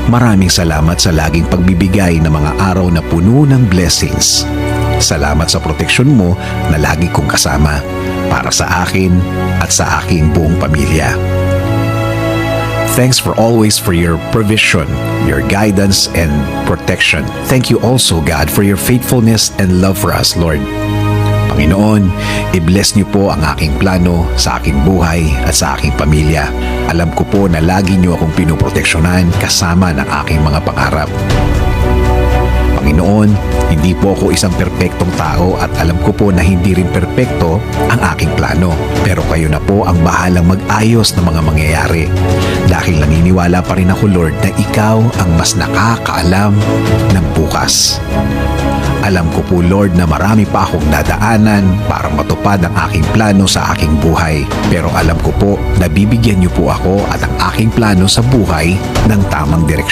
Maraming salamat sa laging pagbibigay ng mga araw na puno ng blessings. Salamat sa proteksyon mo na lagi kong kasama para sa akin at sa aking buong pamilya. Thanks for your provision, your guidance, and protection. Thank you also, God, for your faithfulness and love for us, Lord. Panginoon, i-bless niyo po ang aking plano sa aking buhay at sa aking pamilya. Alam ko po na lagi niyo akong pinoproteksyonan kasama ng aking mga pangarap. Panginoon, hindi po ako isang perpektong tao at alam ko po na hindi rin perpekto ang aking plano. Pero kayo na po ang bahalang mag-ayos ng mga mangyayari. Dahil naniniwala pa rin ako, Lord, na ikaw ang mas nakakaalam ng bukas. Alam ko po, Lord, na marami pa akong dadaanan para matupad ang aking plano sa aking buhay. Pero alam ko po na bibigyan niyo po ako at ang aking plano sa buhay ng tamang direksyon.